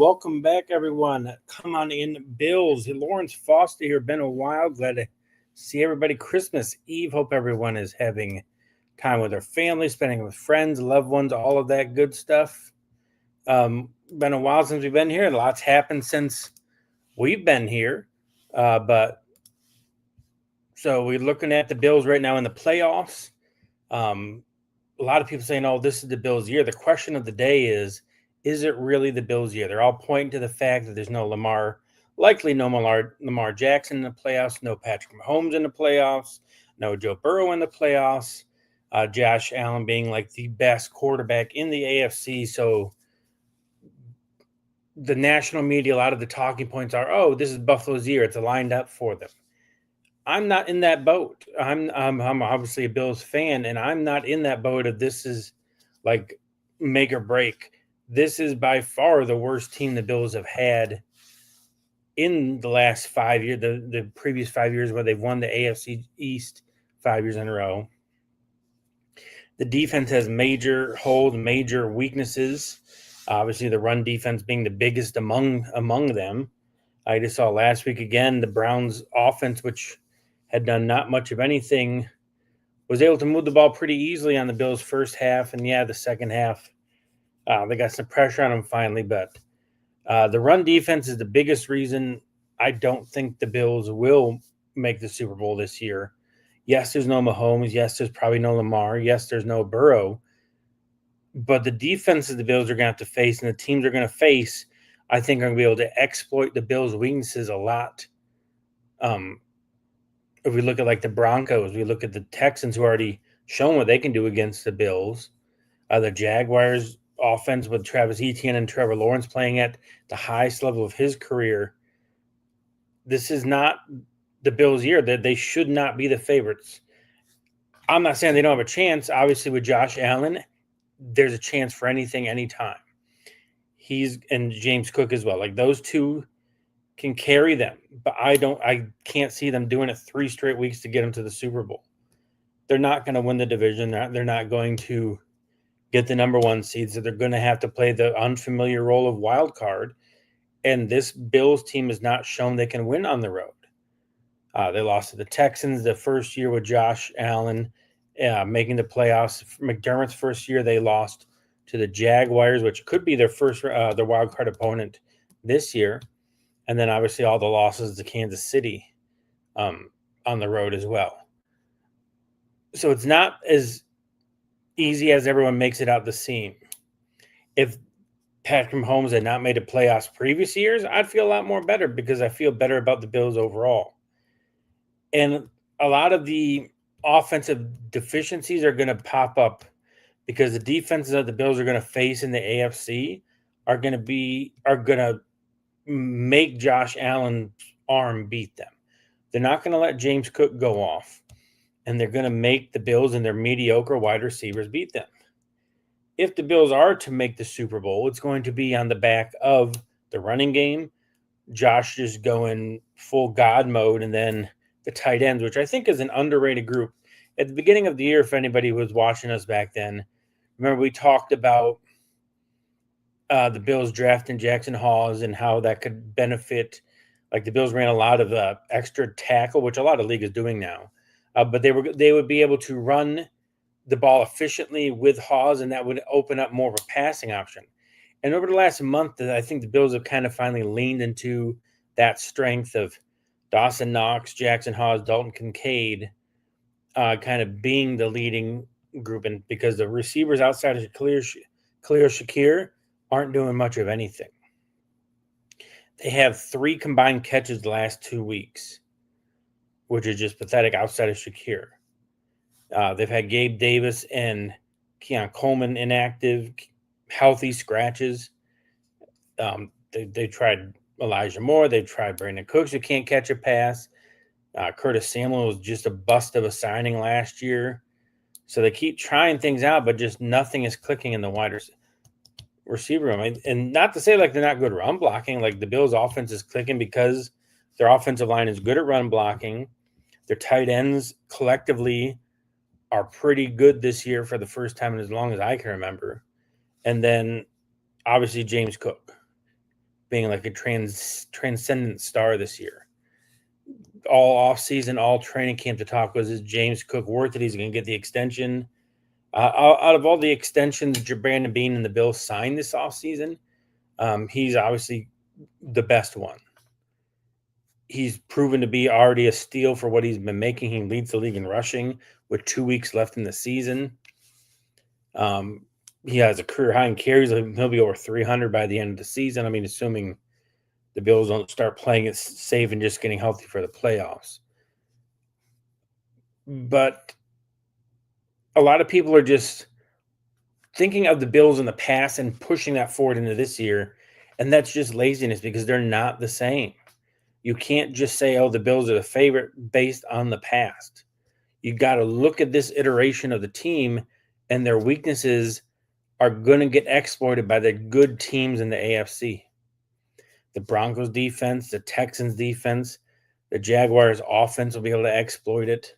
welcome back, everyone. Come on in, Bills. Lawrence Foster here. Been a while. Glad to see everybody. Christmas Eve. Hope everyone is having time with their family, spending with friends, loved ones, all of that good stuff. Been a while since we've been here. Lots happened since we've been here. But so we're looking at the Bills right now in the playoffs. A lot of people saying, "Oh, this is the Bills' year." The question of the day is it really the Bills' year? They're all pointing to the fact that there's no Lamar, likely no Lamar Jackson in the playoffs, no Patrick Mahomes in the playoffs, no Joe Burrow in the playoffs, Josh Allen being like the best quarterback in the AFC. So the national media, a lot of the talking points are, "Oh, this is Buffalo's year. It's lined up for them." I'm not in that boat. I'm obviously a Bills fan, and I'm not in that boat of this is like make or break. This is by far the worst team the Bills have had in the last 5 years, the previous 5 years where they've won the AFC East 5 years in a row. The defense has major holes, major weaknesses. Obviously, the run defense being the biggest among them. I just saw last week again the Browns offense, which had done not much of anything, was able to move the ball pretty easily on the Bills' first half. And yeah, the second half, they got some pressure on them finally. But the run defense is the biggest reason I don't think the Bills will make the Super Bowl this year. Yes, there's no Mahomes. Yes, there's probably no Lamar. Yes, there's no Burrow. But the defenses the Bills are going to have to face and the teams are going to face, I think, are going to be able to exploit the Bills' weaknesses a lot. If we look at like the Broncos, we look at the Texans who already shown what they can do against the Bills. The Jaguars offense with Travis Etienne and Trevor Lawrence playing at the highest level of his career. This is not the Bills' year. That they should not be the favorites. I'm not saying they don't have a chance. Obviously, with Josh Allen, there's a chance for anything, anytime. And James Cook as well. Like those two can carry them, but I can't see them doing it 3 straight weeks to get them to the Super Bowl. They're not going to win the division. They're not going to get the number 1 seed, so they're going to have to play the unfamiliar role of wild card. And this Bills team has not shown they can win on the road. They lost to the Texans the first year with Josh Allen making the playoffs. McDermott's first year, they lost to the Jaguars, which could be their wild card opponent this year. And then obviously all the losses to Kansas City on the road as well. So it's not as easy as everyone makes it out to seem. If Patrick Mahomes had not made the playoffs previous years, I'd feel a lot more better because I feel better about the Bills overall. And a lot of the offensive deficiencies are going to pop up because the defenses that the Bills are going to face in the AFC are going to make Josh Allen's arm beat them. They're not going to let James Cook go off, and they're going to make the Bills and their mediocre wide receivers beat them. If the Bills are to make the Super Bowl, it's going to be on the back of the running game, Josh just going full God mode, and then the tight ends, which I think is an underrated group. At the beginning of the year, if anybody was watching us back then, remember we talked about the Bills drafting Jackson Hawes and how that could benefit. Like the Bills ran a lot of extra tackle, which a lot of league is doing now. But they would be able to run the ball efficiently with Hawes, and that would open up more of a passing option. And over the last month, I think the Bills have kind of finally leaned into that strength of Dawson Knox, Jackson Hawes, Dalton Kincaid, kind of being the leading group. And because the receivers outside of Khalil Shakir aren't doing much of anything. They have 3 combined catches the last 2 weeks, which is just pathetic outside of Shakir. They've had Gabe Davis and Keon Coleman inactive, healthy scratches. They tried Elijah Moore. They've tried Brandon Cooks, who can't catch a pass. Curtis Samuel was just a bust of a signing last year. So they keep trying things out, but just nothing is clicking in the wide receiver room. And not to say like they're not good run blocking. Like the Bills' offense is clicking because their offensive line is good at run blocking. Their tight ends collectively are pretty good this year for the first time in as long as I can remember. And then obviously James Cook. being like a transcendent star this year. All off season, all training camp, the talk was, is James Cook worth it? He's going to get the extension. Out of all the extensions Brandon Beane and the Bills signed this offseason, he's obviously the best one. He's proven to be already a steal for what he's been making. He leads the league in rushing with 2 weeks left in the season. He has a career high in carries. He'll be over 300 by the end of the season. I mean, assuming the Bills don't start playing it safe and just getting healthy for the playoffs. But a lot of people are just thinking of the Bills in the past and pushing that forward into this year. And that's just laziness because they're not the same. You can't just say, oh, the Bills are the favorite based on the past. You got to look at this iteration of the team, and their weaknesses are going to get exploited by the good teams in the AFC. The Broncos defense, the Texans defense, the Jaguars offense will be able to exploit it.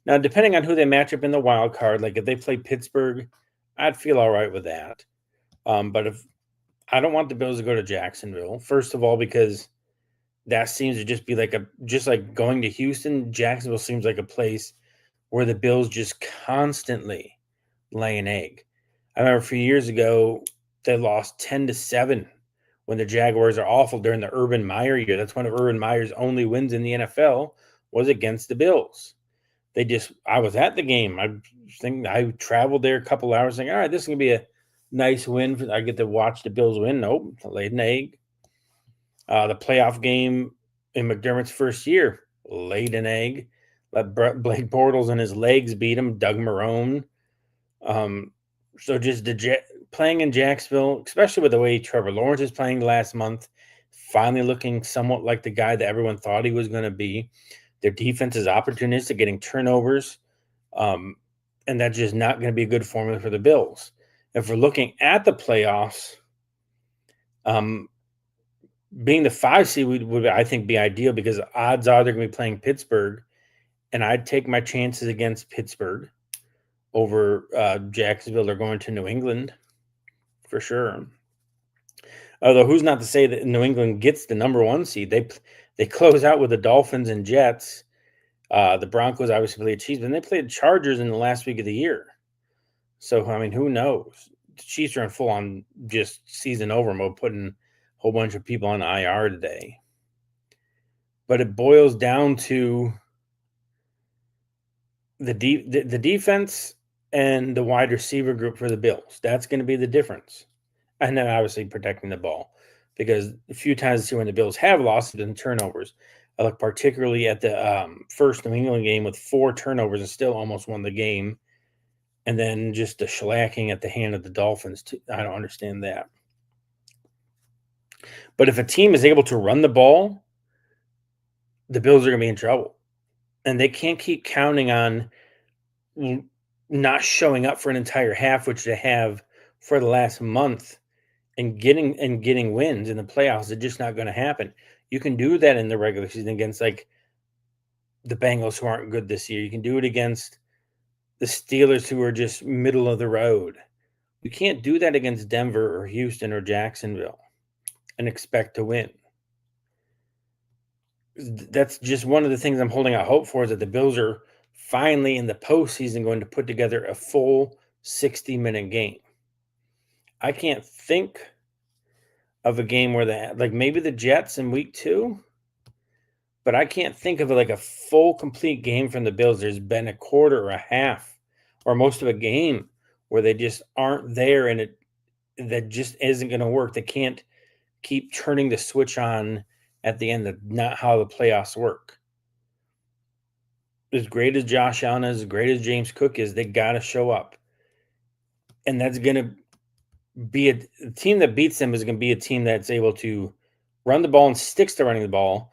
Now, depending on who they match up in the wild card, like if they play Pittsburgh, I'd feel all right with that. But if I don't want the Bills to go to Jacksonville, first of all, because that seems to just be just like going to Houston. Jacksonville seems like a place where the Bills just constantly lay an egg. I remember a few years ago, they lost 10-7 when the Jaguars are awful during the Urban Meyer year. That's one of Urban Meyer's only wins in the NFL was against the Bills. I was at the game. I traveled there a couple hours thinking, all right, this is going to be a nice win. I get to watch the Bills win. Nope, laid an egg. The playoff game in McDermott's first year, laid an egg. Let Blake Bortles and his legs beat him. Doug Marrone. So just playing in Jacksonville, especially with the way Trevor Lawrence is playing last month, finally looking somewhat like the guy that everyone thought he was going to be. Their defense is opportunistic, getting turnovers, and that's just not going to be a good formula for the Bills. If we're looking at the playoffs, being the 5 seed would I think be ideal because odds are they're going to be playing Pittsburgh, and I'd take my chances against Pittsburgh over Jacksonville or going to New England for sure. Although who's not to say that New England gets the number 1 seed? They close out with the Dolphins and Jets. The Broncos obviously played Chiefs, and they played Chargers in the last week of the year. So, I mean, who knows? The Chiefs are in full-on just season over mode, putting a whole bunch of people on IR today. But it boils down to the defense and the wide receiver group for the Bills. That's going to be the difference. And then obviously protecting the ball. Because a few times this year when the Bills have lost it in turnovers, I look particularly at the first New England game with 4 turnovers and still almost won the game. And then just the shellacking at the hand of the Dolphins. I don't understand that. But if a team is able to run the ball, the Bills are going to be in trouble. And they can't keep counting on not showing up for an entire half, which they have for the last month, and getting wins in the playoffs. It's just not going to happen. You can do that in the regular season against like the Bengals, who aren't good this year. You can do it against the Steelers, who are just middle of the road. You can't do that against Denver or Houston or Jacksonville and expect to win. That's just one of the things I'm holding out hope for, is that the Bills are finally in the postseason going to put together a full 60-minute game. I can't think of a game where like maybe the Jets in week 2, but I can't think of like a full complete game from the Bills. There's been a quarter or a half or most of a game where they just aren't there, and that just isn't going to work. They can't keep turning the switch on at the end. That's not how the playoffs work. As great as Josh Allen is, as great as James Cook is, they got to show up. And that's going to be a team that beats them is going to be a team that's able to run the ball and sticks to running the ball.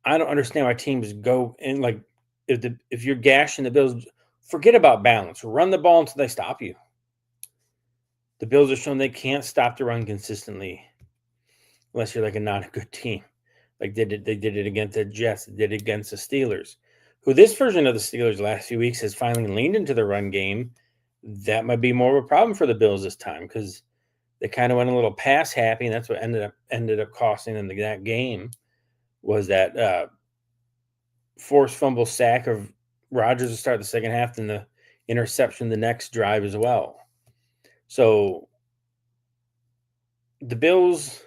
I don't understand why teams go in like if you're gashing the Bills, forget about balance. Run the ball until they stop you. The Bills are showing they can't stop the run consistently unless you're like not a good team. Like they did it against the Jets, they did it against the Steelers, who this version of the Steelers last few weeks has finally leaned into the run game. That might be more of a problem for the Bills this time because They kind of went a little pass happy, and that's what ended up costing them that game. Was that forced fumble sack of Rodgers to start the second half, and the interception the next drive as well. So the Bills,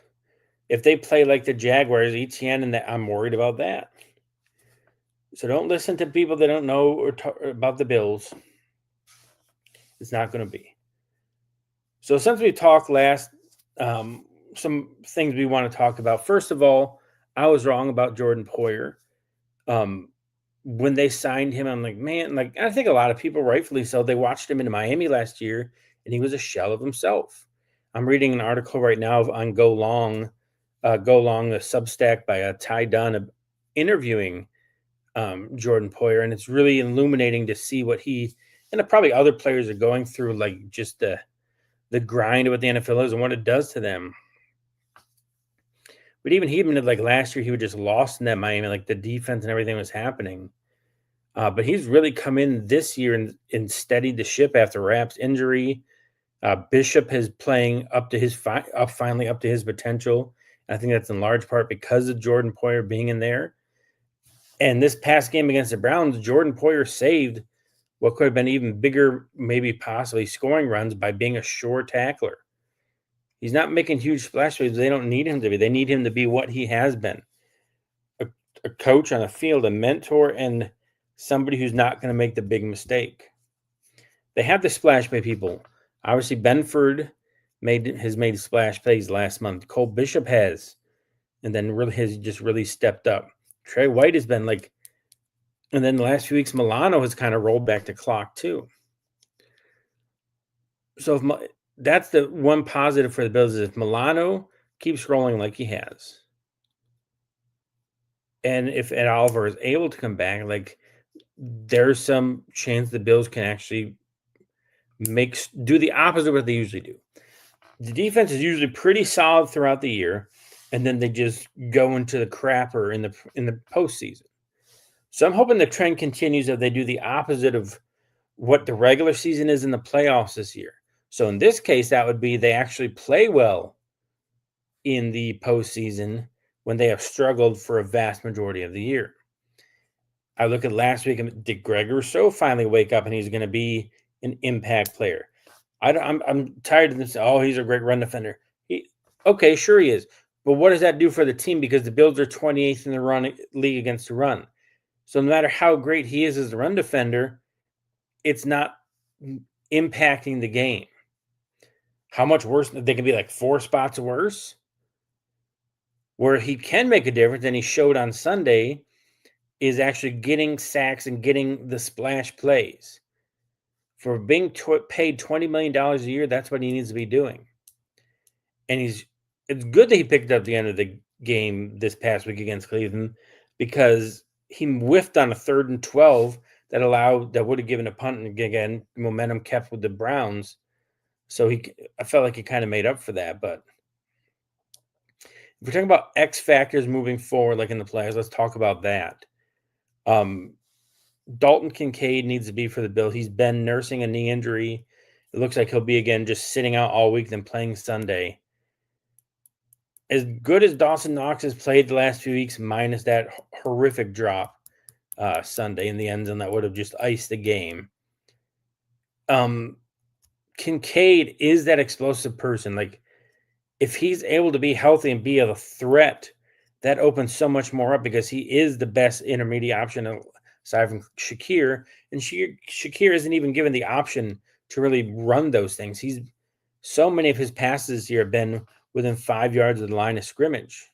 if they play like the Jaguars, ETN, and that, I'm worried about that. So don't listen to people that don't know about the Bills. It's not going to be. So since we talked last, some things we want to talk about. First of all, I was wrong about Jordan Poyer. When they signed him, I'm like, man, like I think a lot of people, rightfully so, they watched him in Miami last year, and he was a shell of himself. I'm reading an article right now on Go Long, the Substack by Ty Dunn, interviewing Jordan Poyer, and it's really illuminating to see what he and probably other players are going through, like just the grind of what the NFL is and what it does to them. But even like last year, he was just lost in that Miami, like the defense and everything was happening. But he's really come in this year and steadied the ship after Rapp's injury. Bishop is playing up to finally up to his potential. I think that's in large part because of Jordan Poyer being in there. And this past game against the Browns, Jordan Poyer saved what could have been even bigger, maybe possibly scoring runs by being a sure tackler. He's not making huge splash plays. They don't need him to be. They need him to be what he has been. A coach on the field, a mentor, and somebody who's not going to make the big mistake. They have the splash play people. Obviously, Benford has made splash plays last month. Cole Bishop has, and then really has just really stepped up. Trey White has been like, and then the last few weeks, Milano has kind of rolled back the clock too. So that's the one positive for the Bills is if Milano keeps rolling like he has, and if Ed Oliver is able to come back, like there's some chance the Bills can actually do the opposite of what they usually do. The defense is usually pretty solid throughout the year, and then they just go into the crapper in the postseason. So I'm hoping the trend continues that they do the opposite of what the regular season is in the playoffs this year. So in this case, that would be they actually play well in the postseason when they have struggled for a vast majority of the year. I look at last week, and did Greg Rousseau finally wake up and he's going to be an impact player? I'm tired of this. Oh, he's a great run defender. Okay, sure he is. But what does that do for the team? Because the Bills are 28th in the league against the run. So no matter how great he is as a run defender, it's not impacting the game. How much worse? They can be like 4 spots worse. Where he can make a difference, and he showed on Sunday, is actually getting sacks and getting the splash plays. For being paid $20 million a year, that's what he needs to be doing. And it's good that he picked up the end of the game this past week against Cleveland because he whiffed on a 3rd and 12 that would have given a punt, and again, momentum kept with the Browns. So I felt like he kind of made up for that. But if we're talking about X factors moving forward, like in the playoffs, let's talk about that. Dalton Kincaid needs to be for the Bills. He's been nursing a knee injury. It looks like he'll be again just sitting out all week, then playing Sunday. As good as Dawson Knox has played the last few weeks, minus that horrific drop Sunday in the end zone that would have just iced the game. Kincaid is that explosive person. Like, if he's able to be healthy and be a threat, that opens so much more up because he is the best intermediate option aside from Shakir. And Shakir isn't even given the option to really run those things. So many of his passes here have been within 5 yards of the line of scrimmage.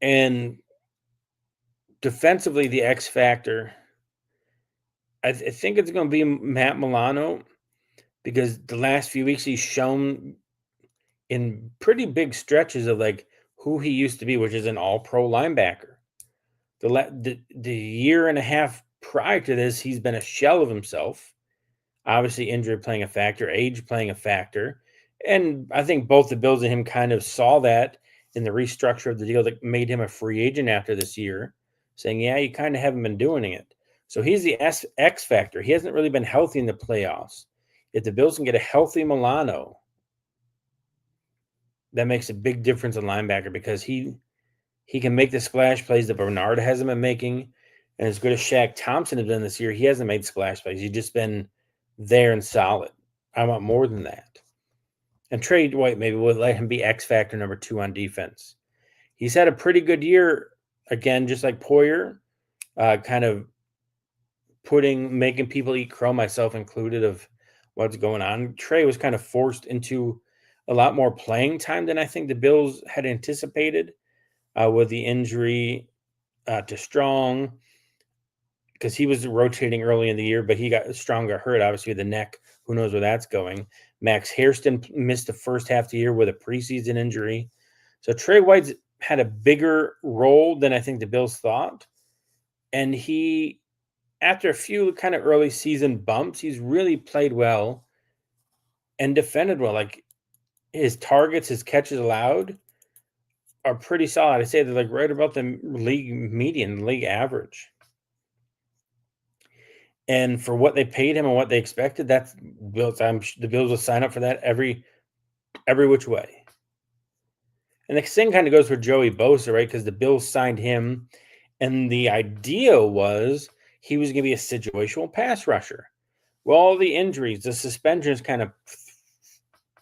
And defensively, the X factor, I think it's going to be Matt Milano because the last few weeks he's shown in pretty big stretches of like who he used to be, which is an all-pro linebacker. The year and a half prior to this, he's been a shell of himself. Obviously, injury playing a factor, age playing a factor. And I think both the Bills and him kind of saw that in the restructure of the deal that made him a free agent after this year, saying, yeah, you kind of haven't been doing it. So he's the X factor. He hasn't really been healthy in the playoffs. If the Bills can get a healthy Milano, that makes a big difference in linebacker because he can make the splash plays that Bernard hasn't been making. And as good as Shaq Thompson has been this year, he hasn't made splash plays. He's just been there and solid. I want more than that. And Trey White maybe would let him be X factor number 2 on defense. He's had a pretty good year, again, just like Poyer, kind of making people eat crow, myself included, of what's going on. Trey was kind of forced into a lot more playing time than I think the Bills had anticipated with the injury to Strong, because he was rotating early in the year, but he got stronger hurt, obviously, with the neck. Who knows where that's going? Max Hairston missed the first half of the year with a preseason injury. So Trey White's had a bigger role than I think the Bills thought. And he, after a few kind of early season bumps, he's really played well and defended well. Like his targets, his catches allowed are pretty solid. I say they're like right about the league median, league average. And for what they paid him and what they expected, that's Bills. The Bills will sign up for that every which way. And the same kind of goes for Joey Bosa, right? Because the Bills signed him, and the idea was he was going to be a situational pass rusher. Well, all the injuries, the suspensions kind of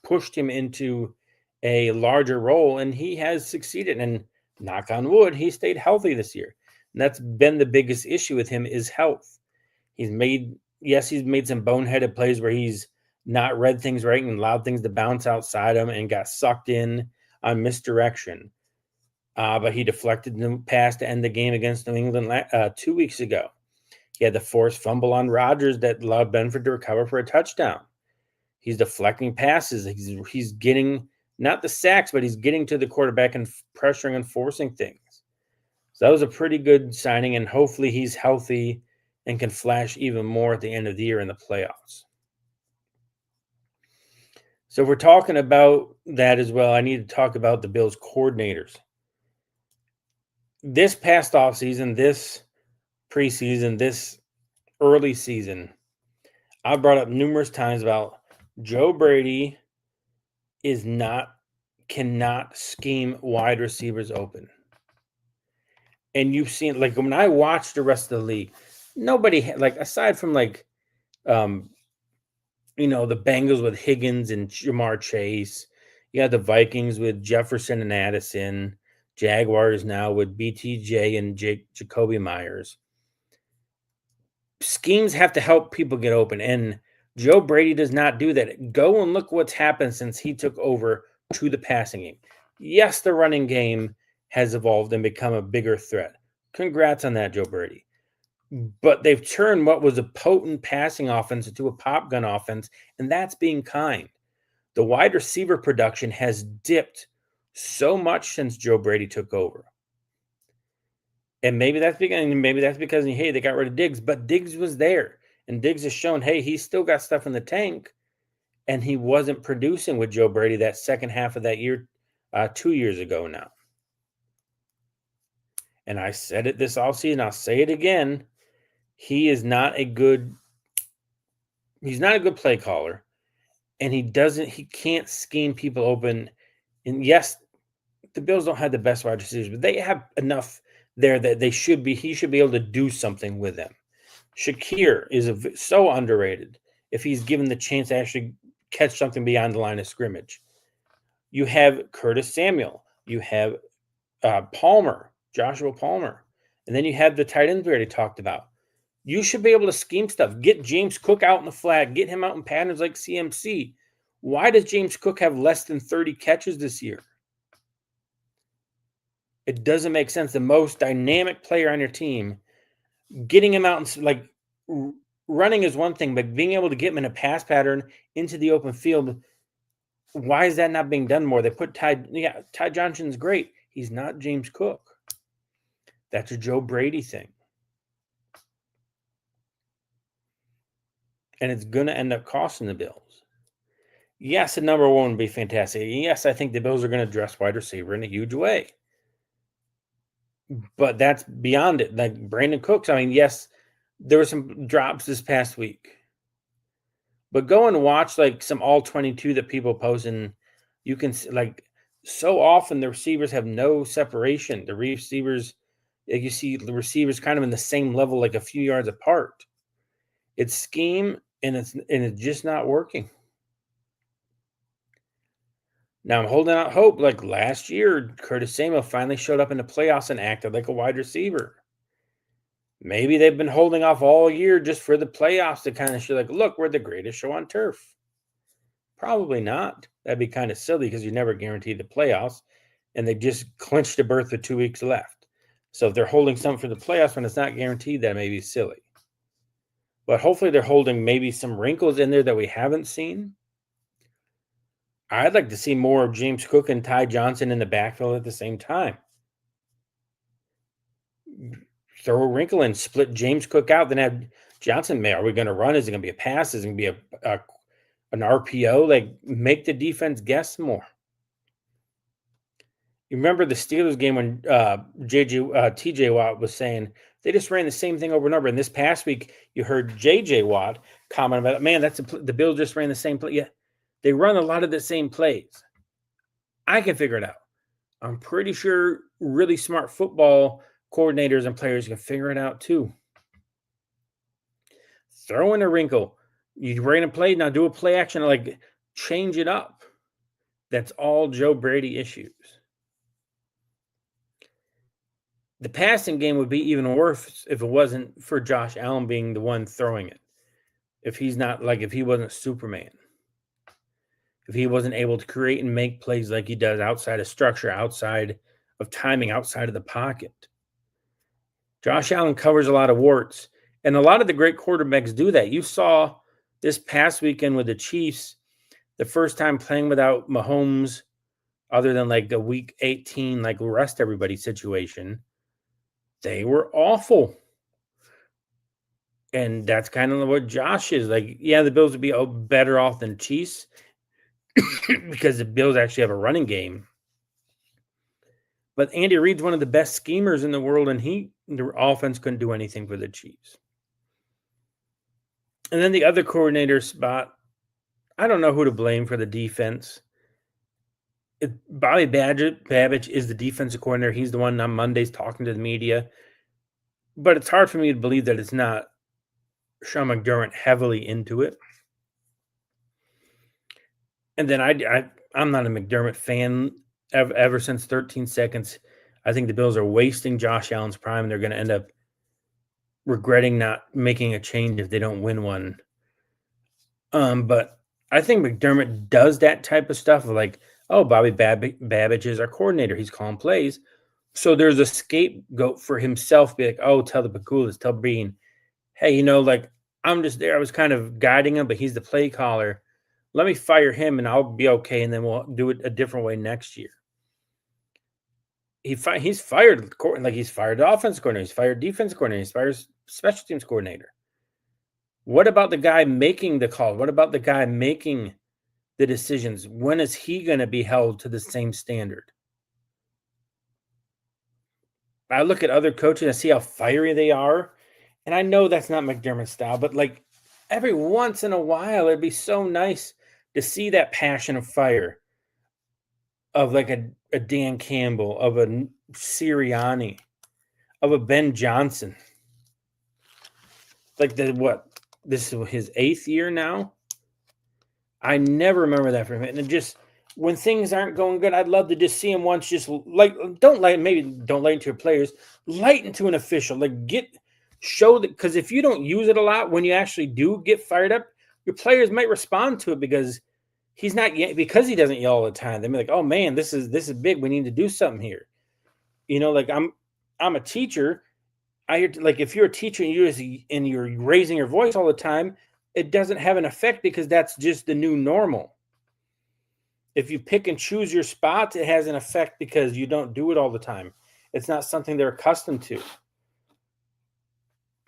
pushed him into a larger role, and he has succeeded. And knock on wood, he stayed healthy this year. And that's been the biggest issue with him is health. He's made some boneheaded plays where he's not read things right and allowed things to bounce outside him and got sucked in on misdirection. But he deflected the pass to end the game against New England 2 weeks ago. He had the forced fumble on Rodgers that allowed Benford to recover for a touchdown. He's deflecting passes. He's getting not the sacks, but he's getting to the quarterback and pressuring and forcing things. So that was a pretty good signing, and hopefully he's healthy and can flash even more at the end of the year in the playoffs. So if we're talking about that as well, I need to talk about the Bills coordinators. This past offseason, this preseason, this early season, I brought up numerous times about Joe Brady cannot scheme wide receivers open. And you've seen, like, when I watched the rest of the league, nobody, like, aside from, like, the Bengals with Higgins and Jamar Chase, you had the Vikings with Jefferson and Addison, Jaguars now with BTJ and Jacoby Myers. Schemes have to help people get open, and Joe Brady does not do that. Go and look what's happened since he took over to the passing game. Yes, the running game has evolved and become a bigger threat. Congrats on that, Joe Brady. But they've turned what was a potent passing offense into a pop gun offense, and that's being kind. The wide receiver production has dipped so much since Joe Brady took over. And maybe that's because, hey, they got rid of Diggs, but Diggs was there. And Diggs has shown, hey, he's still got stuff in the tank. And he wasn't producing with Joe Brady that second half of that year, 2 years ago now. And I said it this offseason, I'll say it again. He's not a good play caller. And he can't scheme people open. And yes, the Bills don't have the best wide receivers, but they have enough there that he should be able to do something with them. Shakir is so underrated if he's given the chance to actually catch something beyond the line of scrimmage. You have Curtis Samuel. You have Joshua Palmer. And then you have the tight ends we already talked about. You should be able to scheme stuff. Get James Cook out in the flat. Get him out in patterns like CMC. Why does James Cook have less than 30 catches this year? It doesn't make sense. The most dynamic player on your team, getting him out and like running is one thing, but being able to get him in a pass pattern into the open field, why is that not being done more? They put Ty Johnson's great. He's not James Cook. That's a Joe Brady thing. And it's going to end up costing the Bills. Yes, the number one would be fantastic. Yes, I think the Bills are going to dress wide receiver in a huge way. But that's beyond it. Like Brandon Cooks, I mean, yes, there were some drops this past week. But go and watch like some all 22 that people post, and you can see, like, So often the receivers have no separation. The receivers, you see the receivers kind of in the same level, like a few yards apart. It's scheme and it's just not working. Now I'm holding out hope. Like last year, Curtis Samuel finally showed up in the playoffs and acted like a wide receiver. Maybe they've been holding off all year just for the playoffs to kind of show, like, look, we're the greatest show on turf. Probably not. That'd be kind of silly because you never guarantee the playoffs, and they just clinched a berth with 2 weeks left. So if they're holding something for the playoffs when it's not guaranteed, that may be silly. But hopefully they're holding maybe some wrinkles in there that we haven't seen. I'd like to see more of James Cook and Ty Johnson in the backfield at the same time. Throw a wrinkle in, split James Cook out, then have Johnson. Are we going to run? Is it going to be a pass? Is it going to be an RPO? Like, make the defense guess more. You remember the Steelers game when TJ Watt was saying they just ran the same thing over and over. And this past week, you heard JJ Watt comment about it. Man, the Bills just ran the same play. Yeah, they run a lot of the same plays. I can figure it out. I'm pretty sure really smart football coordinators and players can figure it out too. Throw in a wrinkle. You ran a play, now do a play action, like change it up. That's all Joe Brady issues. The passing game would be even worse if it wasn't for Josh Allen being the one throwing it. If he wasn't Superman. If he wasn't able to create and make plays like he does outside of structure, outside of timing, outside of the pocket. Josh Allen covers a lot of warts, and a lot of the great quarterbacks do that. You saw this past weekend with the Chiefs, the first time playing without Mahomes, other than like the week 18, like rest everybody situation. They were awful. And that's kind of what Josh is like. Yeah, the Bills would be better off than Chiefs because the Bills actually have a running game. But Andy Reid's one of the best schemers in the world, and the offense couldn't do anything for the Chiefs. And then the other coordinator spot, I don't know who to blame for the defense. Bobby Babbage is the defensive coordinator. He's the one on Mondays talking to the media. But it's hard for me to believe that it's not Sean McDermott heavily into it. And then I'm not a McDermott fan ever since 13 seconds. I think the Bills are wasting Josh Allen's prime, and they're going to end up regretting not making a change if they don't win one. But I think McDermott does that type of stuff of like, oh, Bobby Babbage is our coordinator. He's calling plays. So there's a scapegoat for himself. Be like, oh, tell the Paculas, tell Bean, hey, like, I'm just there. I was kind of guiding him, but he's the play caller. Let me fire him, and I'll be okay, and then we'll do it a different way next year. He's fired, like he's fired the offense coordinator, he's fired defense coordinator, he's fired special teams coordinator. What about the guy making the call? What about the guy making the decisions? When is he going to be held to the same standard? I look at other coaches and see how fiery they are, and I know that's not McDermott's style, but like every once in a while, it'd be so nice to see that passion of fire of like a Dan Campbell, of a Sirianni, of a Ben Johnson. Like this is his 8th year now. I never remember that from him. And just when things aren't going good, I'd love to just see him once. Just like don't lighten to your players, lighten to an official. Like show that, because if you don't use it a lot, when you actually do get fired up, your players might respond to it because he doesn't yell all the time. They'll be like, oh man, this is big. We need to do something here. Like I'm a teacher. I hear, like, if you're a teacher and you're raising your voice all the time, it doesn't have an effect because that's just the new normal. If you pick and choose your spots, it has an effect because you don't do it all the time. It's not something they're accustomed to.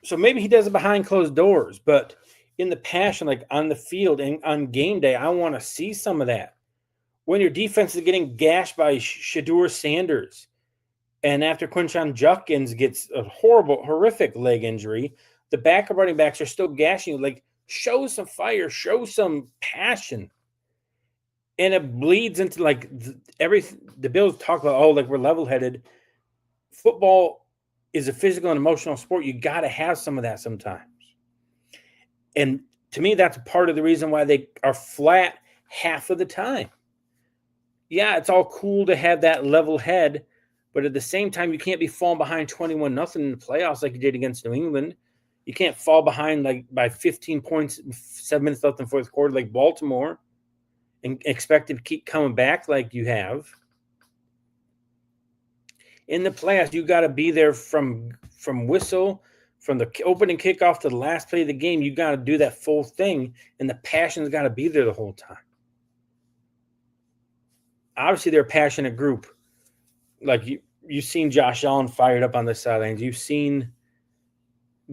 So maybe he does it behind closed doors, but in the passion, like on the field and on game day, I want to see some of that. When your defense is getting gashed by Shedeur Sanders, and after Quinshon Judkins gets a horrific leg injury, the backup running backs are still gashing you. Like, show some fire, show some passion. And it bleeds into like the Bills talk about, oh, like we're level headed. Football is a physical and emotional sport. You got to have some of that sometimes. And to me, that's part of the reason why they are flat half of the time. Yeah, it's all cool to have that level head, but at the same time, you can't be falling behind 21-0 in the playoffs like you did against New England. You can't fall behind like by 15 points, 7 minutes left in the fourth quarter like Baltimore and expect to keep coming back like you have. In the playoffs, you got to be there from whistle, from the opening kickoff to the last play of the game. You got to do that full thing, and the passion's got to be there the whole time. Obviously, they're a passionate group. Like you've seen Josh Allen fired up on the sidelines. You've seen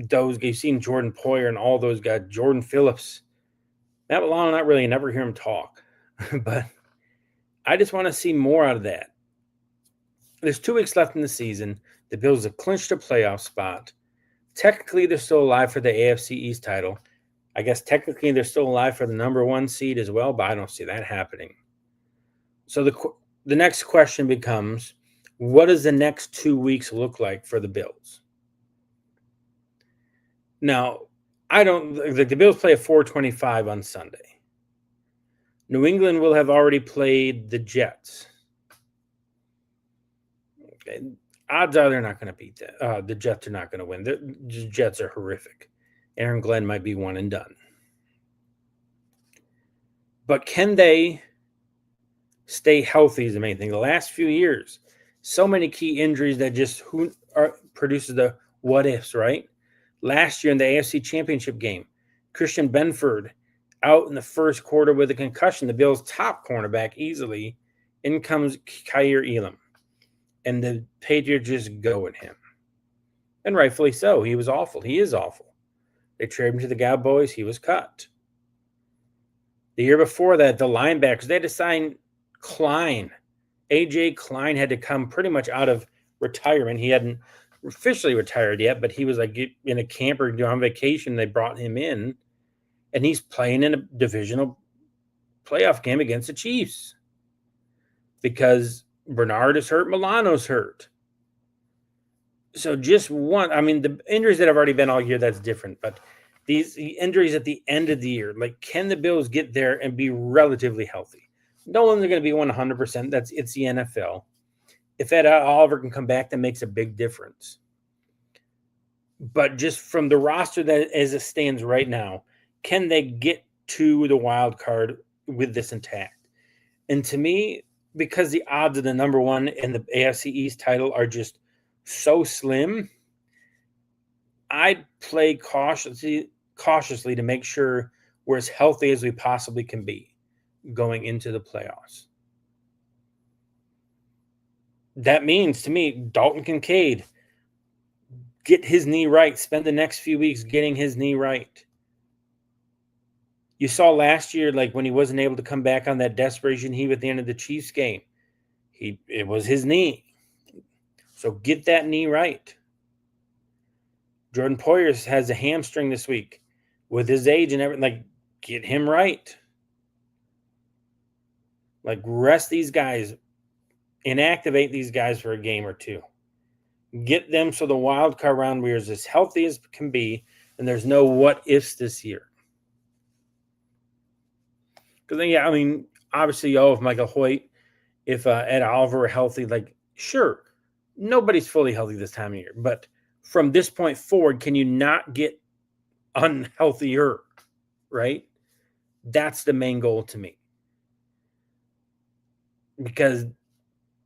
Jordan Poyer and all those guys, Jordan Phillips. Matt Milano, not really. I never hear him talk, but I just want to see more out of that. There's 2 weeks left in the season. The Bills have clinched a playoff spot. Technically, they're still alive for the AFC East title. I guess technically they're still alive for the number 1 seed as well, but I don't see that happening. So the next question becomes, what does the next 2 weeks look like for the Bills? Now, the Bills play at 4:25 on Sunday. New England will have already played the Jets. Okay. Odds are they're not going to beat that. The Jets are not going to win. The Jets are horrific. Aaron Glenn might be one and done. But can they stay healthy is the main thing. The last few years, so many key injuries that just produces the what ifs, right? Last year in the AFC Championship game, Christian Benford out in the first quarter with a concussion. The Bills' top cornerback easily. In comes Kaiir Elam. And the Patriots just go at him. And rightfully so. He was awful. He is awful. They traded him to the Cowboys. He was cut. The year before that, the linebackers, they had to sign Klein. A.J. Klein had to come pretty much out of retirement. He hadn't officially retired yet, but he was like in a camper on vacation. They brought him in, and he's playing in a divisional playoff game against the Chiefs because Bernard is hurt, Milano's hurt. So just one, I mean, the injuries that have already been all year, that's different, but these injuries at the end of the year, like, can the Bills get there and be relatively healthy? No one's going to be 100%. It's the NFL. If Ed Oliver can come back, that makes a big difference. But just from the roster that as it stands right now, can they get to the wild card with this intact? And to me, because the odds of the number 1 and the AFC East title are just so slim, I'd play cautiously to make sure we're as healthy as we possibly can be going into the playoffs. That means, to me, Dalton Kincaid, get his knee right. Spend the next few weeks getting his knee right. You saw last year, like when he wasn't able to come back on that desperation heave at the end of the Chiefs game, it was his knee. So get that knee right. Jordan Poyer has a hamstring this week. With his age and everything, like, get him right. Like, rest these guys, inactivate these guys for a game or two. Get them so the wild card round we're as healthy as can be, and there's no what ifs this year. Because, yeah, I mean, obviously, if Michael Hoyt, if Ed Oliver were healthy, like, sure, nobody's fully healthy this time of year. But from this point forward, can you not get unhealthier, right? That's the main goal to me. Because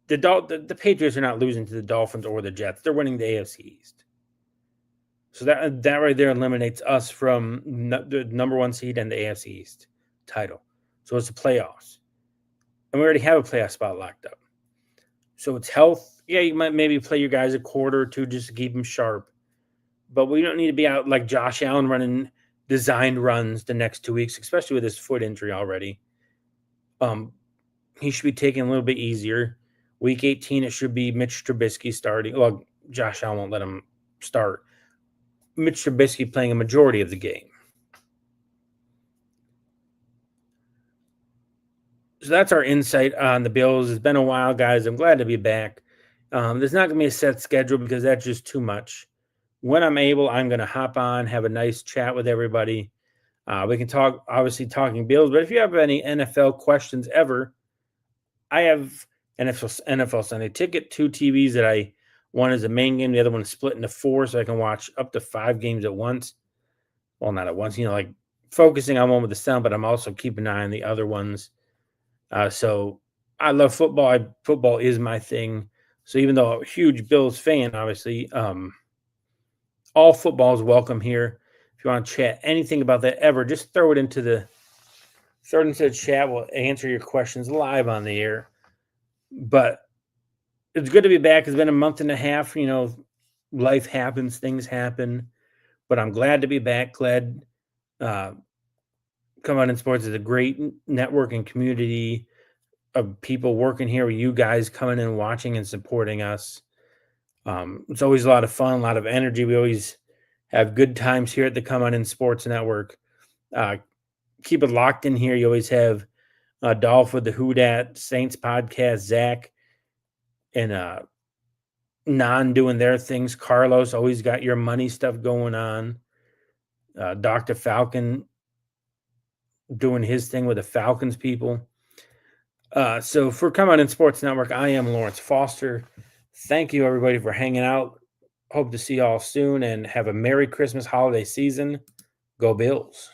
the Patriots are not losing to the Dolphins or the Jets. They're winning the AFC East. So that right there eliminates us from the number 1 seed and the AFC East title. So it's the playoffs. And we already have a playoff spot locked up. So it's health. Yeah, you might maybe play your guys a quarter or two just to keep them sharp. But we don't need to be out like Josh Allen running designed runs the next 2 weeks, especially with his foot injury already. He should be taking a little bit easier. Week 18, it should be Mitch Trubisky starting. Well, Josh Allen won't let him start. Mitch Trubisky playing a majority of the game. So that's our insight on the Bills. It's been a while, guys. I'm glad to be back. There's not going to be a set schedule because that's just too much. When I'm able, I'm going to hop on, have a nice chat with everybody. We can talk, obviously, talking Bills. But if you have any NFL questions ever, I have NFL Sunday Ticket, 2 TVs that one is the main game, the other one is split into 4, so I can watch up to 5 games at once. Well, not at once, like focusing on one with the sound, but I'm also keeping an eye on the other ones. So I love football. Football is my thing. So even though I'm a huge Bills fan, obviously, all football is welcome here. If you want to chat anything about that ever, just throw it into the chat. We'll answer your questions live on the air. But it's good to be back. It's been a month and a half. Life happens, things happen. But I'm glad to be back. Glad Come On in Sports is a great networking community of people working here with you guys coming and watching and supporting us. It's always a lot of fun, a lot of energy. We always have good times here at the Come On In Sports Network. Keep it locked in here. You always have Dolph with the Who Dat Saints podcast, Zach and Non doing their things. Carlos always got your money stuff going on. Dr. Falcon doing his thing with the Falcons people. So for Come On In Sports Network, I am Lawrence Foster. Thank you, everybody, for hanging out. Hope to see you all soon and have a Merry Christmas holiday season. Go Bills.